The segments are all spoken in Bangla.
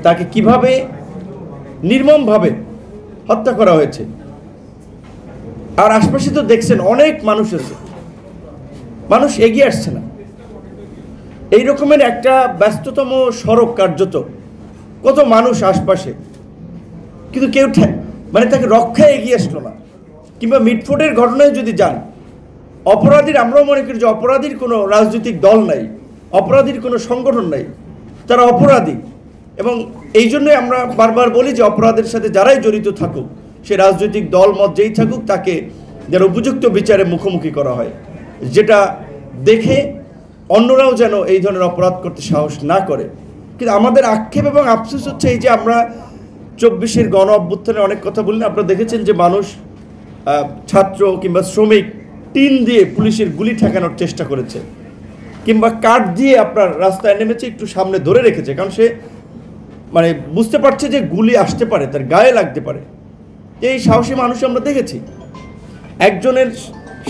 তাকে কিভাবে নির্মমভাবে হত্যা করা হয়েছে। আর আশপাশে তো দেখছেন অনেক মানুষ আছে, মানুষ এগিয়ে আসছে না। এই রকমের একটা ব্যস্ততম সড়ক, কার্যত কত মানুষ আশপাশে, কিন্তু কেউ তাকে রক্ষায় এগিয়ে আসলো না। কিংবা মিটফোর্ডের ঘটনায় যদি যান, অপরাধীর, আমরাও মনে করি যে অপরাধীর কোনো রাজনৈতিক দল নাই, অপরাধীর কোনো সংগঠন নাই, তারা অপরাধী। এবং এই জন্যই আমরা বারবার বলি যে অপরাধের সাথে যারাই জড়িত থাকুক, সে রাজনৈতিক দল মত যেই থাকুক, তাকে যেন উপযুক্ত বিচারে মুখোমুখি করা হয়, যেটা দেখে অন্যরাও যেন এই ধরনের অপরাধ করতে সাহস না করে। কিন্তু আমাদের আক্ষেপ এবং আফসোস হচ্ছে এই যে আমরা 24-এর গণ অভ্যুত্থানে অনেক কথা বলি না, আপনারা দেখেছেন যে মানুষ, ছাত্র কিংবা শ্রমিক টিন দিয়ে পুলিশের গুলি ঠেকানোর চেষ্টা করেছে, কিংবা কাঠ দিয়ে আপনার রাস্তায় নেমেছে, একটু সামনে ধরে রেখেছে, কারণ সে বুঝতে পারছে যে গুলি আসতে পারে, তার গায়ে লাগতে পারে। এই সাহসী মানুষ আমরা দেখেছি। একজনের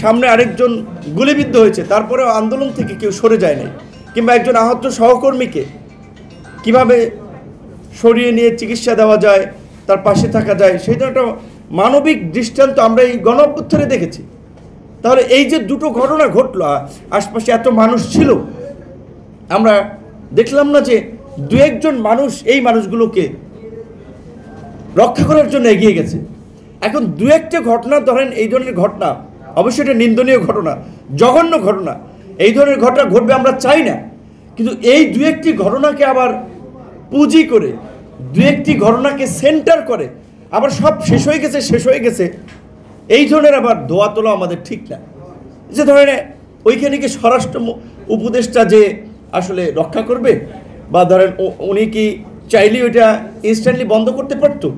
সামনে আরেকজন গুলিবিদ্ধ হয়েছে, তারপরেও আন্দোলন থেকে কেউ সরে যায় নাই। কিংবা একজন আহত সহকর্মীকে কিভাবে সরিয়ে নিয়ে চিকিৎসা দেওয়া যায়, তার পাশে থাকা যায়, সেই ধরনের একটা মানবিক দৃষ্টান্ত আমরা এই গণ অভ্যুত্থানে দেখেছি। তাহলে এই যে দুটো ঘটনা ঘটলো, আশপাশে এত মানুষ ছিল, আমরা দেখলাম না যে দু একজন মানুষ এই মানুষগুলোকে রক্ষা করার জন্য এগিয়ে গেছে। এখন দু একটা ঘটনা ধরেন, এই ধরনের ঘটনা অবশ্যই এটা নিন্দনীয় ঘটনা, জঘন্য ঘটনা, এই ধরনের ঘটনা ঘটবে আমরা চাই না। কিন্তু এই দু একটি ঘটনাকে আবার পুঁজি করে, দু একটি ঘটনাকে সেন্টার করে আবার সব শেষ হয়ে গেছে, এই ধরনের আবার ধোয়া তোলা আমাদের ঠিক না। যে ধরেন ওইখানে কি স্বরাষ্ট্র উপদেষ্টা যে আসলে রক্ষা করবে, বা ধরেন উনি কি চাইলে ওইটা ইনস্ট্যান্টলি বন্ধ করতে পারতো?